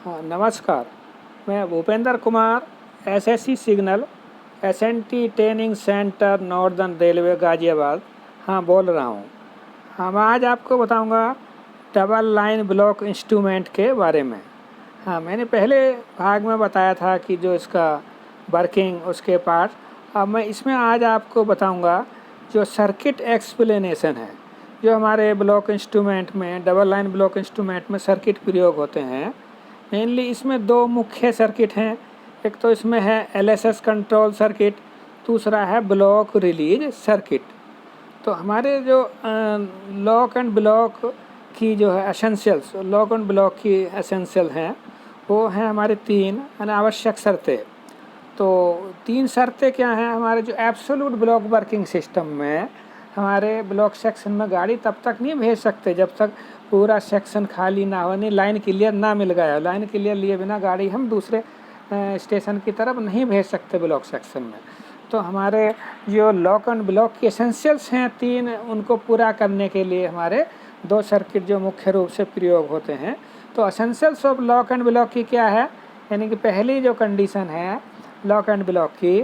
हाँ, नमस्कार। मैं Bhupendra Kumar SSC signal SNT training centre northern railway Ghaziabad बोल रहा हूँ। मैं आज आपको बताऊंगा डबल लाइन ब्लॉक इंस्ट्रूमेंट के बारे में। मैंने पहले भाग में बताया था कि जो इसका वर्किंग उसके पार्ट। अब मैं इसमें आज आपको बताऊंगा जो सर्किट एक्सप्लेनेशन है। जो हमारे ब्लॉक इंस्ट्रूमेंट में डबल लाइन ब्लॉक इंस्ट्रूमेंट में सर्किट प्रयोग होते हैं, मेनली इसमें दो मुख्य सर्किट हैं। एक तो इसमें है एलएसएस कंट्रोल सर्किट, दूसरा है ब्लॉक रिलीज सर्किट। तो हमारे जो लॉक एंड ब्लॉक की जो है एसेंशियल्स, लॉक एंड ब्लॉक की एसेंशियल हैं वो हैं हमारे तीन अनावश्यक शर्तें। तो तीन शर्तें क्या हैं? हमारे जो एब्सोल्यूट ब्लॉक वर्किंग सिस्टम में हमारे ब्लॉक सेक्शन में गाड़ी तब तक नहीं भेज सकते जब तक पूरा सेक्शन खाली ना हो, नहीं लाइन क्लियर ना मिल गया। लाइन क्लियर लिए बिना गाड़ी हम दूसरे स्टेशन की तरफ नहीं भेज सकते ब्लॉक सेक्शन में। तो हमारे जो लॉक एंड ब्लॉक की एसेंशियल्स हैं तीन, उनको पूरा करने के लिए हमारे दो सर्किट जो मुख्य रूप से प्रयोग होते हैं। तो essentials of lock and block की क्या है? यानी कि पहली जो कंडीशन है लॉक एंड ब्लॉक की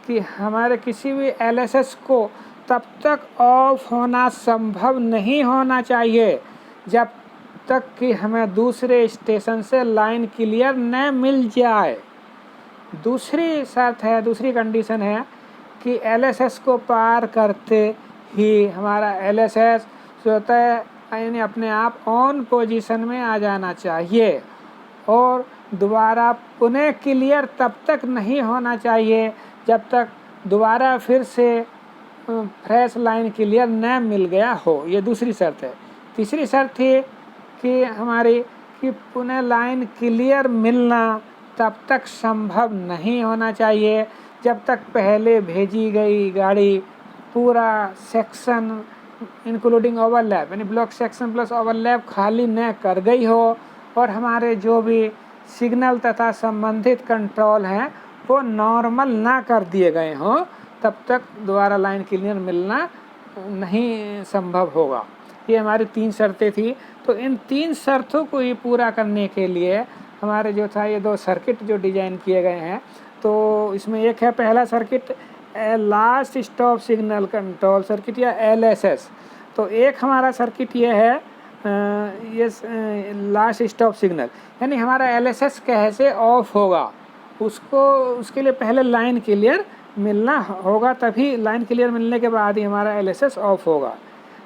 कि हमारे किसी भी एलएसएस को तब तक ऑफ होना संभव नहीं होना चाहिए जब तक कि हमें दूसरे स्टेशन से लाइन क्लियर न मिल जाए। दूसरी शर्त है, दूसरी कंडीशन है कि एलएसएस को पार करते ही हमारा एलएसएस स्वतः यानी अपने आप ऑन पोजीशन में आ जाना चाहिए और दोबारा पुनः क्लियर तब तक नहीं होना चाहिए जब तक दोबारा फिर से फ्रेश लाइन क्लियर न मिल गया हो। ये दूसरी शर्त है। तीसरी शर्त थी कि हमारी कि पुनः लाइन क्लियर मिलना तब तक संभव नहीं होना चाहिए जब तक पहले भेजी गई गाड़ी पूरा सेक्शन इंक्लूडिंग ओवरलैप यानी ब्लॉक सेक्शन प्लस ओवरलैप खाली न कर गई हो और हमारे जो भी सिग्नल तथा संबंधित कंट्रोल हैं वो नॉर्मल ना कर दिए गए हों, तब तक दोबारा लाइन क्लियर मिलना नहीं संभव होगा। ये हमारी तीन शर्तें थी। तो इन तीन शर्तों को ही पूरा करने के लिए हमारे जो था ये दो सर्किट जो डिजाइन किए गए हैं। तो इसमें एक है पहला circuit last stop signal control circuit या एलएसएस। तो एक हमारा सर्किट ये है ये लास्ट स्टॉप सिग्नल, यानी हमारा एलएसएस कैसे ऑफ होगा उसके लिए पहले लाइन क्लियर मिलना होगा, तभी लाइन क्लियर मिलने के बाद ही हमारा एलएसएस ऑफ होगा।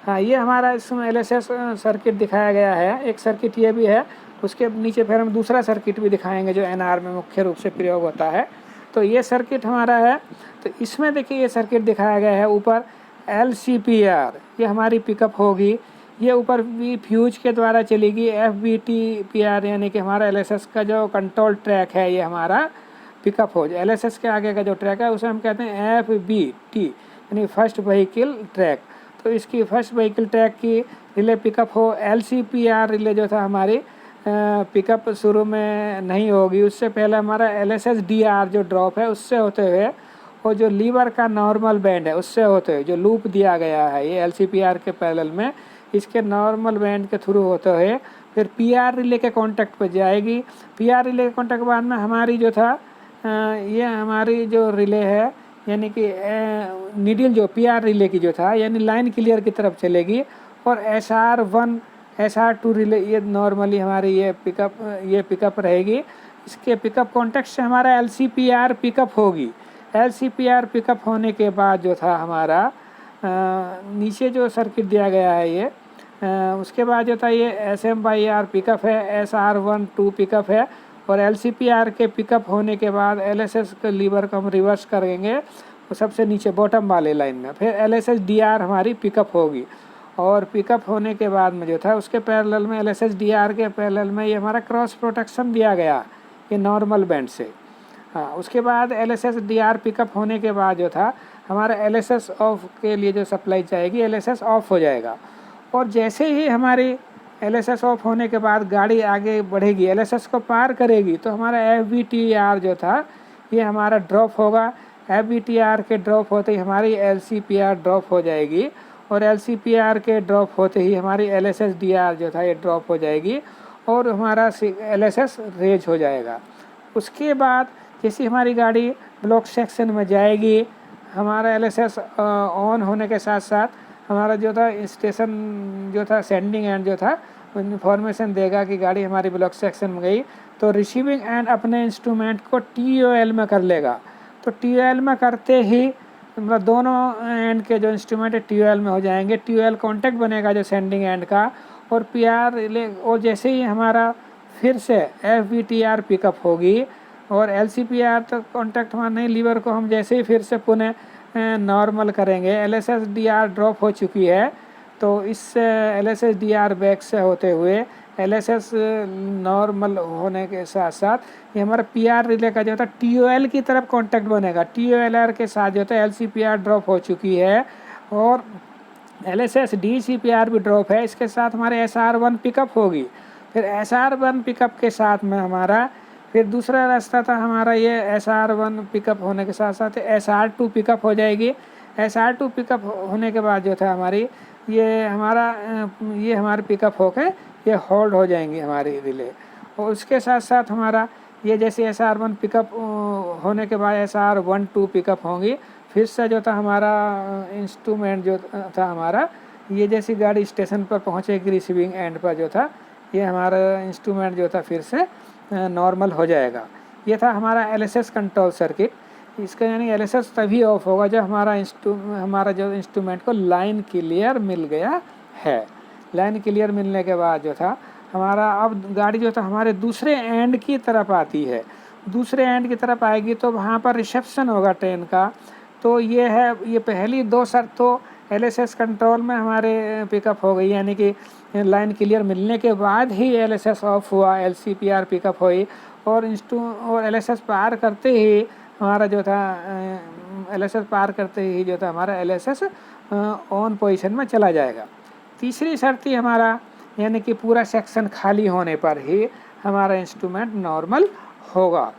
ये हमारा इसमें एलएसएस सर्किट दिखाया गया है। एक सर्किट ये भी है, उसके नीचे फिर हम दूसरा सर्किट भी दिखाएंगे जो एनआर में मुख्य रूप से प्रयोग होता है। तो ये सर्किट हमारा है। तो इसमें देखिए ये सर्किट दिखाया गया है। ऊपर एलसीपीआर ये हमारी पिकअप होगी, ये ऊपर भी फ्यूज के द्वारा चलेगी। एफबीटीपीआर यानी कि हमारा एलएसएस का जो कंट्रोल ट्रैक है ये हमारा पिकअप हो जाए। एलएसएस के आगे का जो ट्रैक है उसे हम कहते हैं एफबीटी यानी फर्स्ट व्हीकल ट्रैक। तो इसकी फर्स्ट व्हीकल ट्रैक की रिले पिकअप हो। एलसीपीआर रिले जो था हमारी पिकअप शुरू में नहीं होगी, उससे पहले हमारा एलएसएस डीआर जो ड्रॉप है उससे होते हुए और जो लीवर का नॉर्मल बैंड है उससे होते हुए जो लूप दिया गया है ये एलसीपीआर के पैरेलल में, इसके नॉर्मल बैंड के थ्रू होते हुए फिर पीआर रिले के कांटेक्ट पर जाएगी। पीआर रिले के कांटेक्ट के बाद में हमारी जो था ये हमारी जो रिले है यानी कि नीडल जो पीआर रिले की जो था यानी लाइन क्लियर की तरफ चलेगी और SR1 SR2 रिले ये नॉर्मली हमारी ये पिकअप रहेगी। इसके पिकअप कॉन्टेक्ट से हमारा एलसीपीआर पिकअप होगी। एलसीपीआर पिकअप होने के बाद जो था हमारा नीचे जो सर्किट दिया गया है ये उसके बाद जो था ये SM/R पिकअप है, SR1-2 पिकअप है और एलसीपीआर के पिकअप होने के बाद एलएसएस के लीवर को हम रिवर्स करेंगे और सबसे नीचे बॉटम वाले लाइन में फिर एलएसएस डीआर हमारी पिकअप होगी और पिकअप होने के बाद में जो था उसके पैरेलल में एलएसएस डीआर के पैरेलल में ये हमारा क्रॉस प्रोटेक्शन दिया गया ये नॉर्मल बैंड से। उसके बाद एलएसएस डीआर पिकअप होने के बाद जो था हमारा एलएसएस ऑफ के लिए जो सप्लाई जाएगी एलएसएस ऑफ हो जाएगा और जैसे ही हमारी एलएसएस ऑफ होने के बाद गाड़ी आगे बढ़ेगी, एलएसएस को पार करेगी तो हमारा एफबीटीआर जो था ये हमारा ड्रॉप होगा। एफबीटीआर के ड्रॉप होते ही हमारी एलसीपीआर ड्रॉप हो जाएगी और एलसीपीआर के ड्रॉप होते ही हमारी एलएसएस डीआर जो था ये ड्रॉप हो जाएगी और हमारा LSS रेज हो जाएगा। उसके बाद जैसे हमारी गाड़ी ब्लॉक सेक्शन में जाएगी, हमारा LSS ऑन होने के साथ साथ हमारा जो था स्टेशन जो था सेंडिंग एंड जो था इन्फॉर्मेशन देगा कि गाड़ी हमारी ब्लॉक सेक्शन में गई, तो रिसीविंग एंड अपने इंस्ट्रूमेंट को TOL में कर लेगा। तो TOL में करते ही मतलब दोनों एंड के जो इंस्ट्रूमेंट है TOL में हो जाएंगे। TOL कॉन्टैक्ट बनेगा जो सेंडिंग एंड का, और PR रिले, और जैसे ही हमारा फिर से FVTR पिकअप होगी और LCPR तक कॉन्टैक्ट हमारा नहीं, लीवर को हम जैसे ही फिर से पुनः नॉर्मल करेंगे, LSSDR ड्रॉप हो चुकी है, तो इस LSSDR बैक से होते हुए LSS नॉर्मल होने के साथ साथ ये हमारा PR रिले का जो था TOL की तरफ कॉन्टैक्ट बनेगा। TOLR के साथ जो था LCPR ड्रॉप हो चुकी है और LSS DCPR भी ड्रॉप है। इसके साथ हमारे SR1 पिकअप होगी। फिर SR1 पिकअप के साथ में हमारा फिर दूसरा रास्ता था हमारा ये SR1 पिकअप होने के साथ साथ SR2 पिकअप हो जाएगी। SR2 पिकअप होने के बाद जो था हमारी ये हमारे पिकअप होके ये होल्ड हो जाएंगी हमारी रिले। और उसके साथ साथ हमारा ये जैसे SR1 पिकअप होने के बाद SR1-2 पिकअप होंगी। फिर से जो था हमारा इंस्ट्रूमेंट जो था हमारा ये जैसी गाड़ी स्टेशन पर पहुँचेगी रिसीविंग एंड पर जो था ये हमारा इंस्ट्रूमेंट जो था फिर से नॉर्मल हो जाएगा। ये था हमारा LSS कंट्रोल सर्किट। इसका यानी LSS तभी ऑफ होगा जब हमारा जो इंस्ट्रूमेंट को लाइन क्लियर मिल गया है। लाइन क्लियर मिलने के बाद जो था हमारा अब गाड़ी जो था हमारे दूसरे एंड की तरफ आती है। दूसरे एंड की तरफ आएगी तो वहाँ पर रिसेप्शन होगा ट्रेन का। तो ये पहली दो शर्त तो LSS कंट्रोल में हमारे पिकअप हो गई, यानी कि लाइन क्लियर मिलने के बाद ही LSS ऑफ हुआ, LCPR पिकअप हुई और LSS पार करते ही हमारा जो था LSS पार करते ही जो था हमारा LSS ऑन पोजीशन में चला जाएगा। तीसरी शर्त ही हमारा यानी कि पूरा सेक्शन खाली होने पर ही हमारा इंस्ट्रूमेंट नॉर्मल होगा,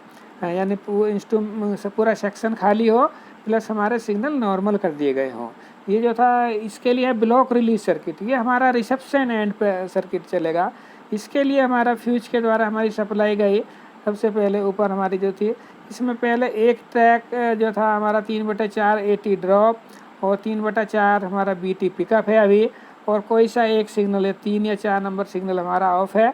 यानी पूरा सेक्शन खाली हो प्लस हमारे सिग्नल नॉर्मल कर दिए गए हों। ये जो था इसके लिए ब्लॉक रिलीज सर्किट, ये हमारा रिसेप्शन एंड पे सर्किट चलेगा। इसके लिए हमारा फ्यूज के द्वारा हमारी सप्लाई गई सबसे पहले ऊपर हमारी जो थी, इसमें पहले एक ट्रैक जो था हमारा 3/4 AT ड्रॉप और 3/4 हमारा BT पिकअप है अभी, और कोई सा एक सिग्नल है 3 या 4 नंबर सिग्नल हमारा ऑफ है।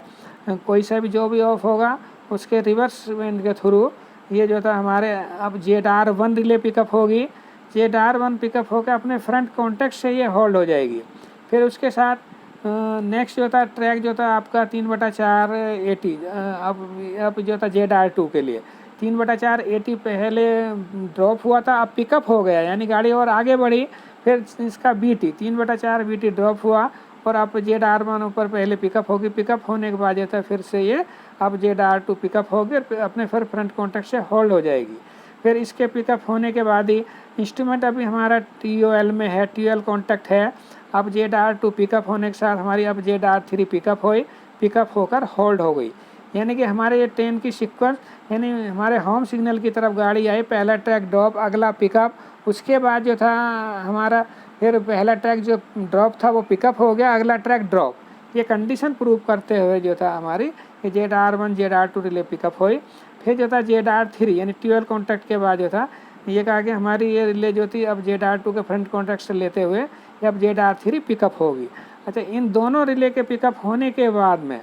कोई सा भी जो भी ऑफ होगा उसके रिवर्स बैंड के थ्रू ये जो था हमारे अब ZR1 रिले पिकअप होगी। ZR1 पिकअप होकर अपने फ्रंट कॉन्टैक्ट से ये होल्ड हो जाएगी। फिर उसके साथ नेक्स्ट जो था ट्रैक जो था आपका 3/4 AT अब जो था ZR2 के लिए 3/4 AT पहले ड्रॉप हुआ था, अब पिकअप हो गया, यानी गाड़ी और आगे बढ़ी। फिर इसका BT 3/4 BT ड्रॉप हुआ और अब ZR1 ऊपर पहले पिकअप होगी। पिकअप होने के बाद जो था फिर से ये अब ZR2 पिकअप होगी और अपने फिर फ्रंट कॉन्टैक्ट से होल्ड हो जाएगी। फिर इसके पिकअप होने के बाद ही इंस्ट्रूमेंट अभी हमारा TOL में है, TOL कॉन्टैक्ट है। अब ZR2 पिकअप होने के साथ हमारी अब ZR3 पिकअप हुई, पिकअप होकर होल्ड हो गई। यानी कि हमारे ये ट्रेन की सीक्वेंस यानी हमारे होम सिग्नल की तरफ गाड़ी आई, पहला ट्रैक ड्रॉप, अगला पिकअप, उसके बाद जो था हमारा फिर पहला ट्रैक जो ड्रॉप था वो पिकअप हो गया, अगला ट्रैक ड्रॉप। ये कंडीशन प्रूव करते हुए जो था हमारी ये ZR1 ZR2 रिले पिकअप हुई। फिर जो था ZR3 यानी TOL कॉन्टैक्ट के बाद जो था ये कहा कि हमारी ये रिले जो थी अब ZR2 के फ्रंट कॉन्टैक्ट से लेते हुए ये अब ZR3 पिकअप होगी। अच्छा, इन दोनों रिले के पिकअप होने के बाद में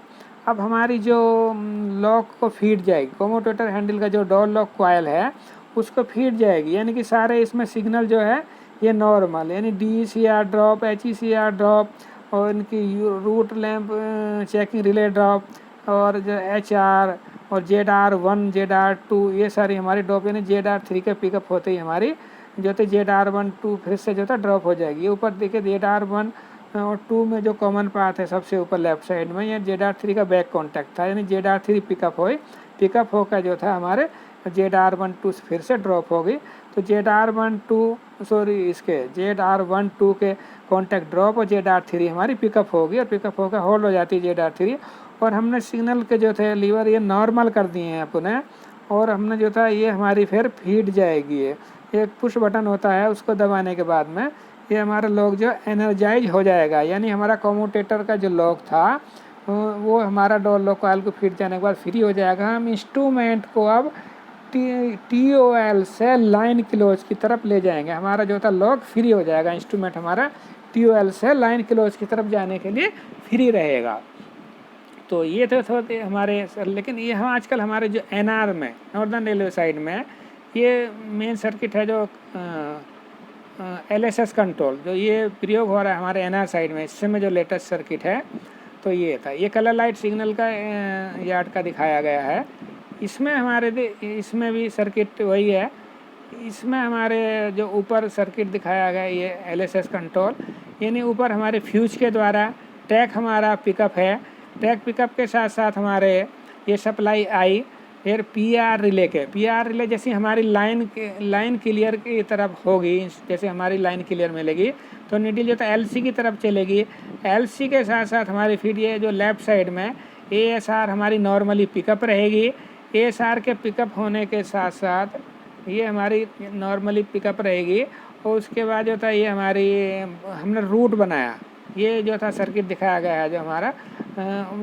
अब हमारी जो लॉक को फीड जाएगी, कम्यूटेटर हैंडल का जो डोर लॉक कॉइल है उसको फीड जाएगी, यानी कि सारे इसमें सिग्नल जो है ये नॉर्मल, यानी DECR ड्रॉप, HECR ड्रॉप और इनकी route lamp checking relay drop और जो HR और ZR1 ZR2 ये सारी हमारी ड्रॉप, यानी ZR3 के पिकअप होते ही हमारी जो थे ZR1-2 फिर से जो था ड्रॉप हो जाएगी। ऊपर देखिए ZR1 और 2 में जो कॉमन पाथ है सबसे ऊपर लेफ्ट साइड में, ये ZR3 का बैक कॉन्टैक्ट था, यानी ZR3 पिकअप हुई, पिकअप होकर जो था हमारे ZR1-2 फिर से ड्रॉप हो गई। तो ZR1-2 के कॉन्टैक्ट ड्रॉप और ZR3 हमारी पिकअप होगी और पिकअप होकर होल्ड हो जाती है ZR3। और हमने सिग्नल के जो थे लीवर ये नॉर्मल कर दिए हैं अपने, और हमने जो था ये हमारी फिर फीड जाएगी। ये एक पुश बटन होता है, उसको दबाने के बाद में ये हमारा लॉक जो एनर्जाइज हो जाएगा, यानी हमारा कम्यूटेटर का जो लॉक था वो हमारा डोर लॉक कॉइल को फिट जाने के बाद फ्री हो जाएगा। हम इंस्ट्रूमेंट को अब TOL से लाइन क्लोज की तरफ ले जाएंगे। हमारा जो था लॉक फ्री हो जाएगा, इंस्ट्रूमेंट हमारा TOL से लाइन क्लोज की तरफ जाने के लिए फ्री रहेगा। तो ये तो थोड़े हमारे सर, लेकिन ये हम आजकल हमारे जो NR में, नॉर्दर्न रेलवे साइड में, ये मेन सर्किट है जो LSS कंट्रोल, जो ये प्रयोग हो रहा है हमारे NR साइड में, इससे में जो लेटेस्ट सर्किट है तो ये था। ये कलर लाइट सिग्नल का यार्ड का दिखाया गया है। इसमें हमारे इसमें भी सर्किट वही है। इसमें हमारे जो ऊपर सर्किट दिखाया गया ये LSS कंट्रोल, यानी ऊपर हमारे फ्यूज के द्वारा ट्रैक हमारा पिकअप है। ट्रैक पिकअप के साथ साथ हमारे ये सप्लाई आई, फिर PR रिले के, PR रिले जैसी हमारी लाइन क्लियर की तरफ होगी, जैसे हमारी लाइन क्लियर मिलेगी तो नीडल जो था LC की तरफ चलेगी। LC के साथ साथ हमारी फिर ये जो लेफ़्ट साइड में ASR हमारी नॉर्मली पिकअप रहेगी। ASR के पिकअप होने के साथ साथ ये हमारी नॉर्मली पिकअप रहेगी। और उसके बाद जो था ये हमारी हमने रूट बनाया, ये जो था सर्किट दिखाया गया है जो हमारा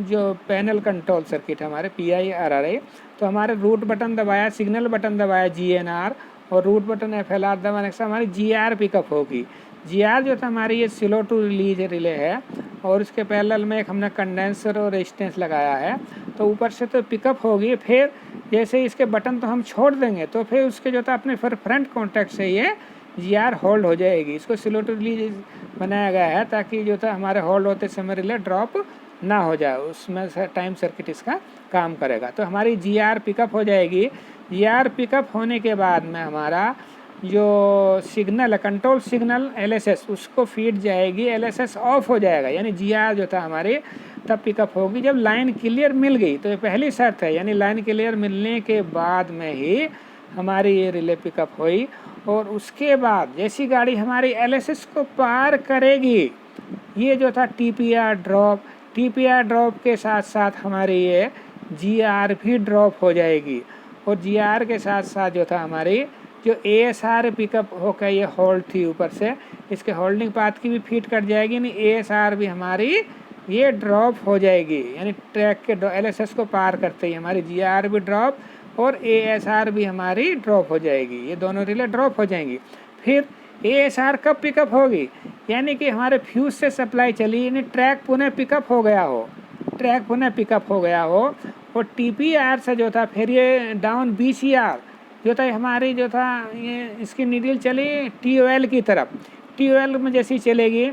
जो पैनल कंट्रोल सर्किट है हमारे PIRRI। तो हमारे रूट बटन दबाया, सिग्नल बटन दबाया GNR, और रूट बटन FLR दबाने से हमारी GR पिकअप होगी। GR जो था हमारी ये स्लो टू रिलीज रिले है, और उसके पैरेलल में एक हमने कंडेंसर और रेजिस्टेंस लगाया है। तो ऊपर से तो पिकअप होगी, फिर जैसे इसके बटन तो हम छोड़ देंगे तो फिर उसके जो था अपने फिर फ्रंट कॉन्टैक्ट से ये GR होल्ड हो जाएगी। इसको स्लो टू रिलीज बनाया गया है ताकि जो था हमारे होल्ड होते समय रिले ड्रॉप ना हो जाए, उसमें से टाइम सर्किट इसका काम करेगा। तो हमारी GR पिकअप हो जाएगी। GR पिकअप होने के बाद में हमारा जो सिग्नल है कंट्रोल सिग्नल LSS, उसको फीड जाएगी, LSS ऑफ हो जाएगा, यानी GR जो था हमारी तब पिकअप होगी जब लाइन क्लियर मिल गई। तो ये पहली शर्त है, यानी लाइन क्लियर मिलने के बाद में ही हमारी ये रिले पिकअप हुई। और उसके बाद जैसी गाड़ी हमारी LSS को पार करेगी, ये जो था TPR ड्रॉप के साथ साथ हमारी ये GR भी ड्रॉप हो जाएगी। और GR के साथ साथ जो था हमारी जो ASR पिकअप होकर ये होल्ड थी ऊपर से, इसके होल्डिंग पाथ की भी फीड कट जाएगी, यानी ASR भी हमारी ये ड्रॉप हो जाएगी। यानी ट्रैक के LSS को पार करते ही हमारी GR भी ड्रॉप और ASR भी हमारी ड्रॉप हो जाएगी, ये दोनों रिले ड्रॉप हो जाएंगी। फिर ASR कब पिकअप होगी, यानी कि हमारे फ्यूज से सप्लाई चली, यानी ट्रैक पुनः पिकअप हो गया हो, और TPR से जो था फिर ये डाउन BCR जो था हमारी जो था ये इसकी नीडल चली TOL की तरफ। TOL में जैसी चलेगी,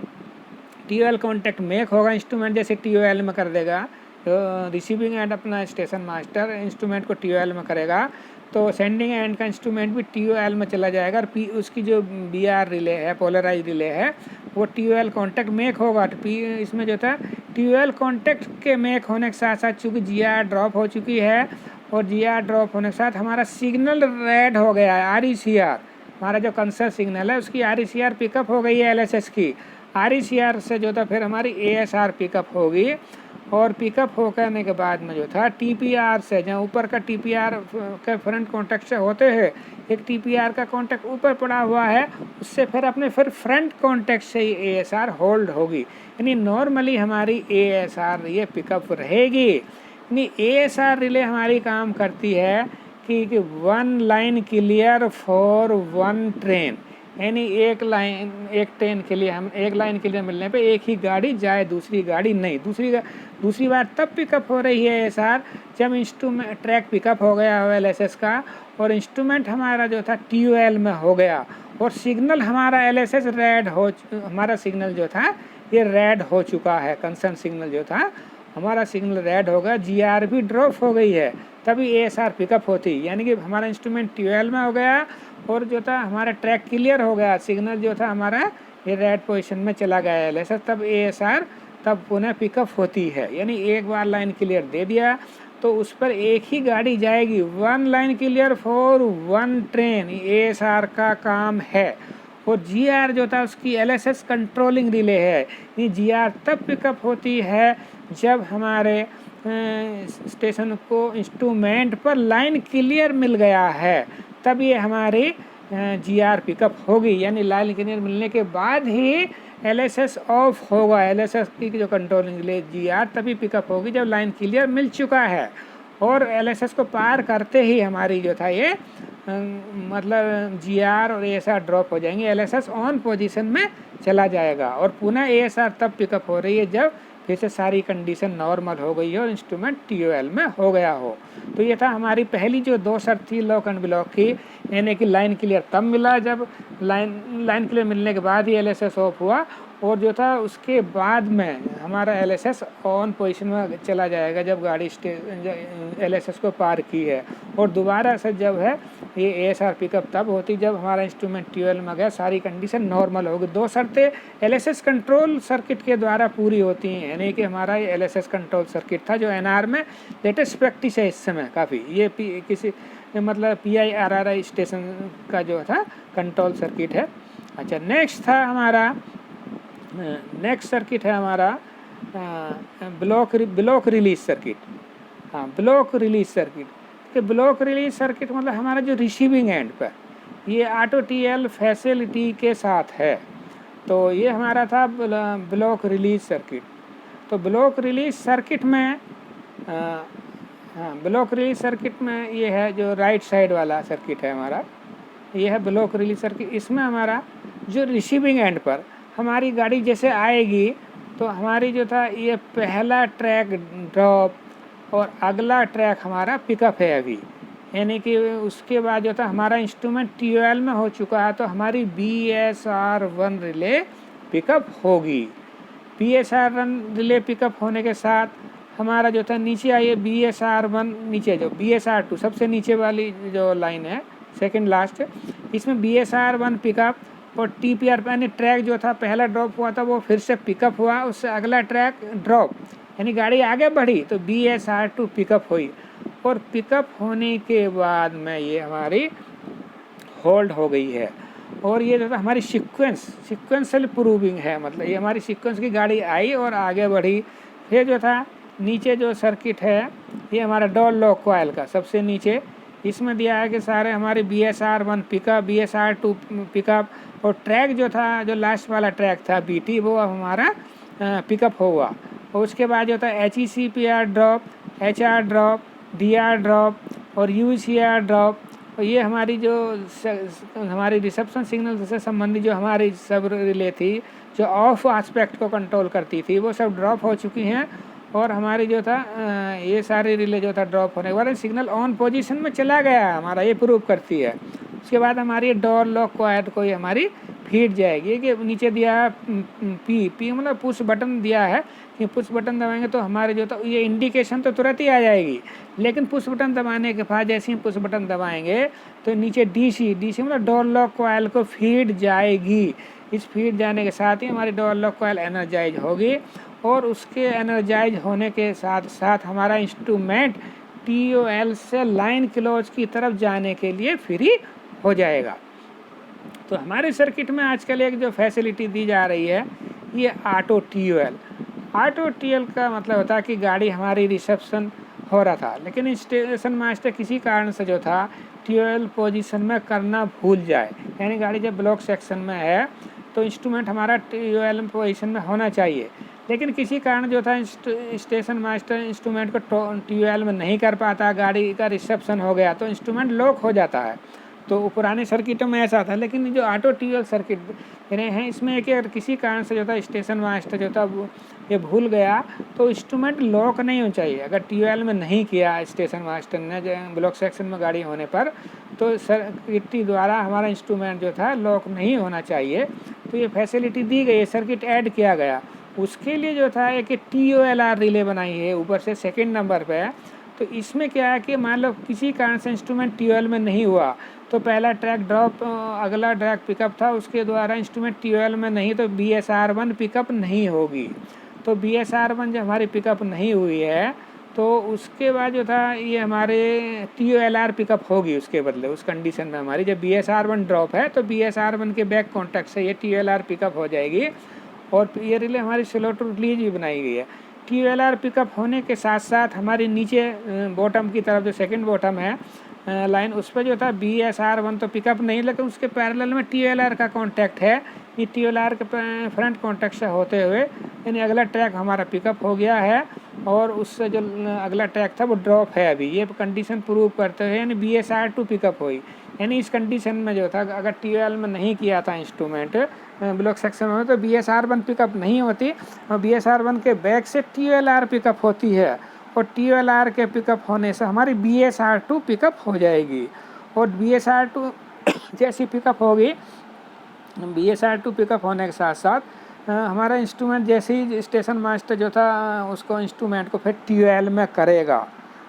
TOL कॉन्टैक्ट मेक होगा, इंस्ट्रूमेंट जैसे TOL में कर देगा, तो रिसीविंग एंड अपना स्टेशन मास्टर इंस्ट्रूमेंट को TOL में करेगा, तो सेंडिंग एंड का इंस्ट्रूमेंट भी TOL में चला जाएगा। और उसकी जो BR रिले है, पोलराइज रिले है, वो TOL कॉन्टैक्ट मेक होगा। तो इसमें जो था TOL कॉन्टैक्ट के मेक होने के साथ साथ चूँकि GR ड्रॉप हो चुकी है, और GR ड्रॉप होने के साथ हमारा सिग्नल रेड हो गया है, RECR हमारा जो कंसर्न सिग्नल है उसकी RECR पिकअप हो गई है LSS की। RECR से जो था फिर हमारी ASR पिकअप होगी, और पिकअप हो करने के बाद में जो था TPR से, जहाँ ऊपर का TPR के फ्रंट कॉन्टैक्ट से होते हैं, एक TPR का कॉन्टैक्ट ऊपर पड़ा हुआ है, उससे फिर अपने फिर फ्रंट कॉन्टैक्ट से ही ASR होल्ड होगी, यानी नॉर्मली हमारी ASR ये पिकअप रहेगी। यानी ASR रिले हमारी काम करती है कि one line clear for one train, यानी एक ट्रेन के लिए हम एक लाइन क्लियर मिलने पे एक ही गाड़ी जाए, दूसरी गाड़ी नहीं। दूसरी बार तब पिकअप हो रही है ASR जब इंस्ट्रूमेंट ट्रैक पिकअप हो गया हो LSS का, और इंस्ट्रूमेंट हमारा जो था TOL में हो गया, और सिग्नल हमारा LSS रेड हो, हमारा सिग्नल जो था ये रेड हो चुका है, कंसर्न सिग्नल जो था हमारा सिग्नल रेड होगा, GR भी ड्रॉप हो गई है, तभी ASR पिकअप होती, यानी कि हमारा इंस्ट्रूमेंट TOL में हो गया, और जो था हमारा ट्रैक क्लियर हो गया, सिग्नल जो था हमारा ये रेड पोजीशन में चला गया LSS, तब ASR तब पुनः पिकअप होती है। यानी एक बार लाइन क्लियर दे दिया तो उस पर एक ही गाड़ी जाएगी, one line clear for one train, ASR का काम है। और GR जो था उसकी LSS कंट्रोलिंग रिले है, ये GR तब पिकअप होती है जब हमारे स्टेशन को इंस्ट्रूमेंट पर लाइन क्लियर मिल गया है, तब ये हमारी GR पिकअप होगी, यानी लाइन क्लियर मिलने के बाद ही LSS ऑफ होगा, LSS की जो कंट्रोलिंग रिले GR तभी पिकअप होगी जब लाइन क्लियर मिल चुका है। और LSS को पार करते ही हमारी जो था ये मतलब GR और ASR ड्रॉप हो जाएंगे, LSS ऑन पोजीशन में चला जाएगा और पुनः ASR तब पिकअप हो रही है जब फिर से सारी कंडीशन नॉर्मल हो गई है और इंस्ट्रूमेंट TOL में हो गया हो। तो ये था हमारी पहली जो 2 शर्त थी लॉक एंड ब्लॉक की, यानी कि लाइन क्लियर तब मिला जब लाइन क्लियर मिलने के बाद ही LSS ऑफ हुआ, और जो था उसके बाद में हमारा LSS ऑन पोजीशन में चला जाएगा जब गाड़ी LSS को पार की है। और दोबारा से जब है ये ASR पिकअप तब होती जब हमारा इंस्ट्रूमेंट TOL में गया, सारी कंडीशन नॉर्मल होगी। 2 शर्तें LSS कंट्रोल सर्किट के द्वारा पूरी होती हैं, यानी कि हमारा ये LSS कंट्रोल सर्किट था जो NR में लेटेस्ट प्रैक्टिस है इस समय काफ़ी। ये किसी मतलब PIRRI स्टेशन का जो था कंट्रोल सर्किट है। अच्छा, नेक्स्ट सर्किट है हमारा ब्लॉक रिलीज सर्किट। हाँ, ब्लॉक रिलीज सर्किट कि ब्लॉक रिलीज सर्किट मतलब हमारा जो रिसीविंग एंड पर ये ऑटो TL फैसिलिटी के साथ है, तो ये हमारा था ब्लॉक रिलीज सर्किट। तो ब्लॉक रिलीज सर्किट में ब्लॉक रिलीज सर्किट में ये है जो राइट साइड वाला सर्किट है हमारा, ये है ब्लॉक रिलीज सर्किट। इसमें हमारा जो रिसीविंग एंड पर हमारी गाड़ी जैसे आएगी तो हमारी जो था ये पहला ट्रैक ड्रॉप और अगला ट्रैक हमारा पिकअप है अभी, यानी कि उसके बाद जो था हमारा इंस्ट्रूमेंट TOL में हो चुका है, तो हमारी BSR1 रिले पिकअप होगी। BSR1 रिले पिकअप होने के साथ हमारा जो था नीचे आइए BSR1, नीचे जो BSR2 सबसे नीचे वाली जो लाइन है सेकंड लास्ट, इसमें BSR1 पिकअप और TPR यानी ट्रैक जो था पहला ड्रॉप हुआ था वो फिर से पिकअप हुआ, उससे अगला ट्रैक ड्रॉप, यानी गाड़ी आगे बढ़ी तो BSR2 पिकअप हुई। और पिकअप होने के बाद में ये हमारी होल्ड हो गई है। और ये जो था हमारी सिक्वेंशियल प्रूविंग है, मतलब ये हमारी सीक्वेंस की गाड़ी आई और आगे बढ़ी। फिर जो था नीचे जो सर्किट है ये हमारा डोर लॉक कॉइल का सबसे नीचे, इसमें दिया है कि सारे हमारे BSR1 पिकअप, BSR2 पिकअप, और ट्रैक जो था जो लास्ट वाला ट्रैक था BT वो हमारा पिकअप हुआ। और उसके बाद जो था HECPR drop, HR drop, DR drop और UCR ड्रॉप। और ये हमारी जो हमारी रिसेप्शन सिग्नल से संबंधित जो हमारी सब रिले थी जो ऑफ एस्पेक्ट को कंट्रोल करती थी वो सब ड्रॉप हो चुकी हैं। और हमारी जो था ये सारी रिले जो था ड्रॉप होने के बाद सिग्नल ऑन पोजीशन में चला गया हमारा, ये प्रूव करती है। उसके बाद हमारी डोर लॉक कॉइल को ये हमारी फीड जाएगी कि नीचे दिया है पी मतलब पुश बटन दिया है कि पुश बटन दबाएंगे तो हमारे जो था ये इंडिकेशन तो तुरंत ही आ जाएगी, लेकिन पुश बटन दबाने के बाद जैसे ही पुश बटन दबाएंगे तो नीचे DC मतलब डोर लॉक कॉइल को फीड जाएगी। इस फीड जाने के साथ ही हमारी डोर लॉक कॉइल एनर्जाइज होगी और उसके एनर्जाइज होने के साथ साथ हमारा इंस्ट्रूमेंट TOL से लाइन क्लोज की तरफ जाने के लिए फ्री हो जाएगा। तो हमारे सर्किट में आजकल एक जो फैसिलिटी दी जा रही है ये ऑटो TOL का मतलब होता है कि गाड़ी हमारी रिसेप्शन हो रहा था लेकिन स्टेशन मास्टर किसी कारण से जो था TOL पोजीशन में करना भूल जाए, यानी गाड़ी जब ब्लॉक सेक्शन में है तो इंस्ट्रूमेंट हमारा TOL पोजीशन में होना चाहिए, लेकिन किसी कारण जो था स्टेशन मास्टर इंस्ट्रूमेंट को TOL में नहीं कर पाता, गाड़ी का रिसेप्शन हो गया तो इंस्ट्रूमेंट लॉक हो जाता है। तो पुराने सर्किटों में ऐसा था, लेकिन जो ऑटो TOL सर्किट हैं इसमें एक अगर किसी कारण से जो था स्टेशन मास्टर जो था वो ये भूल गया तो इंस्ट्रूमेंट लॉक नहीं होना चाहिए। अगर TOL में नहीं किया स्टेशन मास्टर ने ब्लॉक सेक्शन में गाड़ी होने पर तो सर्किट द्वारा हमारा इंस्ट्रूमेंट जो था लॉक नहीं होना चाहिए। तो ये फैसिलिटी दी गई है, सर्किट ऐड किया गया। उसके लिए जो था एक TOLR रिले बनाई है ऊपर से सेकेंड नंबर पर। तो इसमें क्या है कि मान लो किसी कारण से इंस्ट्रूमेंट TOL में नहीं हुआ तो पहला ट्रैक ड्रॉप अगला ट्रैक पिकअप था उसके द्वारा इंस्ट्रूमेंट TOL में नहीं तो BSR1 पिकअप नहीं होगी। तो BSR1 जब हमारी पिकअप नहीं हुई है तो उसके बाद जो था ये हमारे TOLR पिकअप होगी उसके बदले। उस कंडीशन में हमारी जब BSR1 ड्रॉप है तो BSR1 के बैक कॉन्टैक्ट से ये TOLR पिकअप हो जाएगी। और ये रिले हमारी स्लो टू रिलीज भी बनाई गई है। TOLR पिकअप होने के साथ साथ हमारी नीचे बॉटम की तरफ जो सेकंड बॉटम है लाइन उस पर जो था BSR1 तो पिकअप नहीं, लेकिन उसके पैरेलल में TOLR का कॉन्टैक्ट है ये TLR के फ्रंट कॉन्टैक्ट से होते हुए यानी अगला ट्रैक हमारा पिकअप हो गया है और उससे जो अगला ट्रैक था वो ड्रॉप है अभी। ये कंडीशन प्रूव करते हुए यानी BSR2 पिकअप हुई। यानी इस कंडीशन में जो था अगर TOL में नहीं किया था इंस्ट्रूमेंट ब्लॉक सेक्शन में तो BSR1 पिकअप नहीं होती और BSR1 के बैक से TLR पिकअप होती है और TLR के पिकअप होने से हमारी BSR2 पिकअप हो जाएगी और BSR2 जैसी पिकअप होगी BSR2 पिकअप होने के साथ साथ हमारा इंस्ट्रूमेंट जैसे ही स्टेशन मास्टर जो था उसको इंस्ट्रूमेंट को फिर TOL में करेगा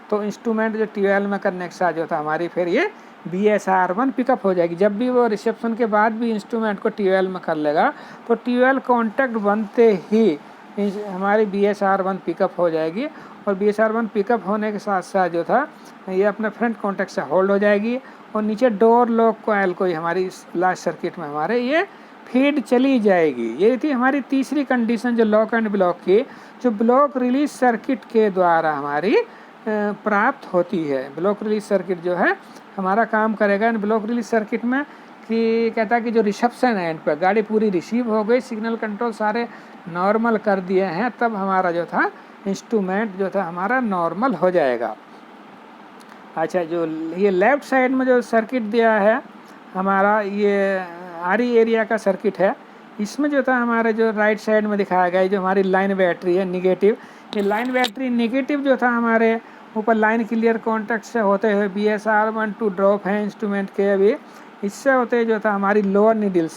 तो इंस्ट्रूमेंट जो TOL में करने के साथ जो था हमारी फिर ये BSR1 पिकअप हो जाएगी। जब भी वो रिसेप्शन के बाद भी इंस्ट्रूमेंट को TOL में कर लेगा तो TOL कॉन्टैक्ट बनते ही हमारी BSR1 पिकअप हो जाएगी और BSR1 पिकअप होने के साथ साथ जो था ये अपने फ्रंट कॉन्टैक्ट से होल्ड हो जाएगी और नीचे डोर लॉक कॉइल को हमारी लास्ट सर्किट में हमारे ये फीड चली जाएगी। ये थी हमारी तीसरी कंडीशन जो लॉक एंड ब्लॉक की, जो ब्लॉक रिलीज सर्किट के द्वारा हमारी प्राप्त होती है। ब्लॉक रिलीज सर्किट जो है हमारा काम करेगा इन ब्लॉक रिलीज सर्किट में कि कहता है कि जो रिसेप्शन एंड पर गाड़ी पूरी रिसीव हो गई, सिग्नल कंट्रोल सारे नॉर्मल कर दिए हैं, तब हमारा जो था इंस्ट्रूमेंट जो था हमारा नॉर्मल हो जाएगा। अच्छा, जो ये लेफ़्ट साइड में जो सर्किट दिया है हमारा ये RE एरिया का सर्किट है, इसमें जो था हमारे जो राइट साइड में दिखाया गया है जो हमारी लाइन बैटरी है निगेटिव, ये लाइन बैटरी निगेटिव जो था हमारे ऊपर लाइन क्लियर कॉन्टैक्ट से होते हुए BSR1 टू ड्रॉप है इंस्ट्रूमेंट के अभी, इससे होते जो था हमारी लोअर नीडल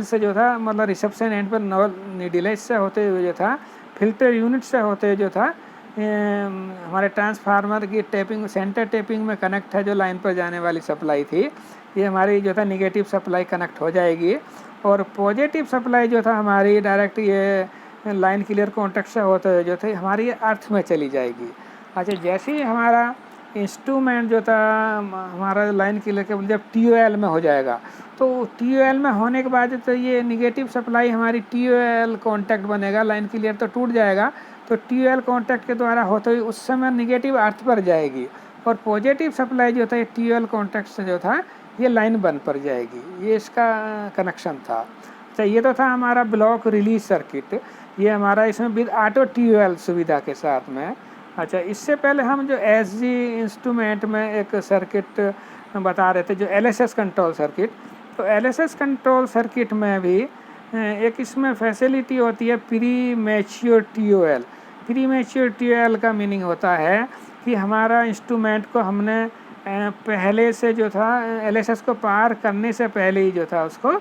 से जो था मतलब रिसेप्शन एंड पर लोअर नीडल है, इससे होते हुए जो था फिल्टर यूनिट से होते जो था हमारे ट्रांसफार्मर की टेपिंग सेंटर टेपिंग में कनेक्ट है जो लाइन पर जाने वाली सप्लाई थी, ये हमारी जो था निगेटिव सप्लाई कनेक्ट हो जाएगी और पॉजिटिव सप्लाई जो था हमारी डायरेक्ट ये लाइन क्लियर कॉन्टैक्ट से होते हुए जो थे हमारी अर्थ में चली जाएगी। अच्छा, जैसे ही हमारा इंस्ट्रूमेंट जो था हमारा लाइन क्लियर के जब TOL में हो जाएगा तो TOL में होने के बाद तो ये निगेटिव सप्लाई हमारी TOL कॉन्टैक्ट बनेगा, लाइन क्लियर तो टूट जाएगा तो TOL कॉन्टैक्ट के द्वारा होते हुए उस समय निगेटिव अर्थ पर जाएगी और पॉजिटिव सप्लाई जो था ये TOL कॉन्टैक्ट से जो था ये लाइन बंद पर जाएगी। ये इसका कनेक्शन था। अच्छा, ये तो था हमारा ब्लॉक रिलीज सर्किट, ये हमारा इसमें विद ऑटो TOL सुविधा के साथ में। अच्छा, इससे पहले हम जो SG इंस्ट्रूमेंट में एक सर्किट बता रहे थे जो LSS कंट्रोल सर्किट, तो LSS कंट्रोल सर्किट में भी एक इसमें फैसिलिटी होती है pre mature TOL। Pre mature TOL का मीनिंग होता है कि हमारा इंस्ट्रूमेंट को हमने पहले से जो था LSS को पार करने से पहले ही जो था उसको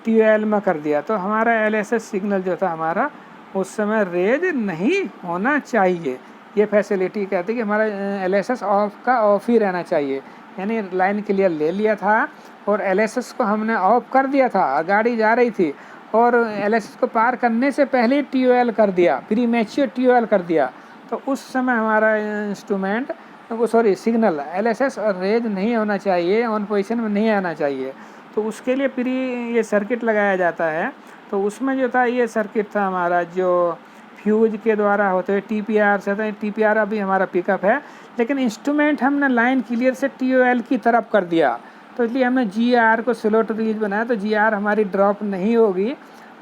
TOL में कर दिया, तो हमारा LSS सिग्नल जो था हमारा उस समय रेज नहीं होना चाहिए। ये फैसिलिटी कहती है कि हमारा LSS ऑफ ही रहना चाहिए, यानी लाइन क्लियर ले लिया था और LSS को हमने ऑफ कर दिया था, गाड़ी जा रही थी और LSS को पार करने से पहले TOL कर दिया, प्री मैच्योर TOL कर दिया, तो उस समय हमारा इंस्ट्रूमेंट सिग्नल LSS और रेज नहीं होना चाहिए, ऑन पोजीशन में नहीं आना चाहिए। तो उसके लिए प्री ये सर्किट लगाया जाता है। तो उसमें जो था ये सर्किट था हमारा जो फ्यूज के द्वारा होते हुए TPR से था। TPR अभी हमारा पिकअप है, लेकिन इंस्ट्रूमेंट हमने लाइन क्लियर से TOL की तरफ कर दिया, तो इसलिए हमने GR को स्लो टू रिलीज बनाया, तो GR हमारी ड्रॉप नहीं होगी,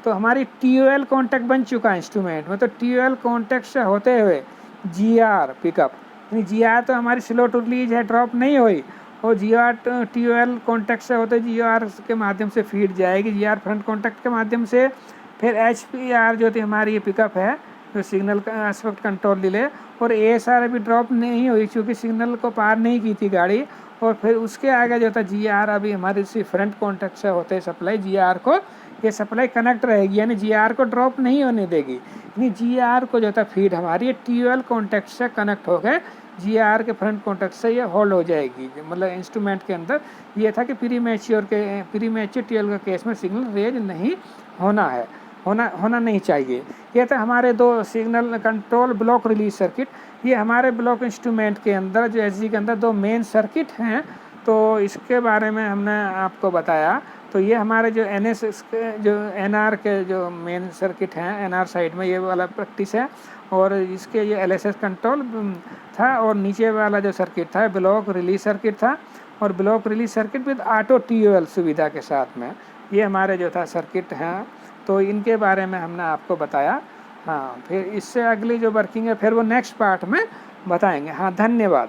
तो हमारी TOL कॉन्टैक्ट बन चुका है इंस्ट्रूमेंट में। तो TOL कॉन्टैक्ट से होते हुए GR पिकअप, यानी GR तो हमारी स्लो टू रिलीज है, ड्रॉप नहीं हुई, और GR TOL कॉन्टैक्ट से होते GR के माध्यम से फीड जाएगी, GR फ्रंट कॉन्टैक्ट के माध्यम से। फिर HPR जो थी हमारी ये पिकअप है जो सिग्नल का एस्पेक्ट कंट्रोल डिले, और ASR अभी ड्रॉप नहीं हुई क्योंकि सिग्नल को पार नहीं की थी गाड़ी। और फिर उसके आगे जो था GR अभी हमारी इसी फ्रंट कॉन्टैक्ट से होते सप्लाई GR को ये सप्लाई कनेक्ट रहेगी, यानी GR को ड्रॉप नहीं होने देगी, यानी GR को जो था फीड हमारी TOL कॉन्टैक्ट से कनेक्ट हो गए, GR के फ्रंट कॉन्टैक्ट से ये होल्ड हो जाएगी। मतलब इंस्ट्रूमेंट के अंदर ये था कि प्री मैच्योर TOL के केस में सिग्नल रेज नहीं होना है, होना नहीं चाहिए। ये था हमारे दो signal control block release circuit. ये हमारे ब्लॉक इंस्ट्रूमेंट के अंदर जो SG के अंदर दो मेन सर्किट हैं, तो इसके बारे में हमने आपको बताया। तो ये हमारे जो NS जो NR के जो मेन सर्किट हैं, NR साइड में ये वाला प्रैक्टिस है, और इसके ये LSS कंट्रोल था, और नीचे वाला जो सर्किट था ब्लॉक रिलीज सर्किट था, और block release circuit with auto TOL सुविधा के साथ में। ये हमारे जो था सर्किट हैं, तो इनके बारे में हमने आपको बताया। हाँ, फिर इससे अगली जो वर्किंग है फिर वो नेक्स्ट पार्ट में बताएंगे। हाँ, धन्यवाद।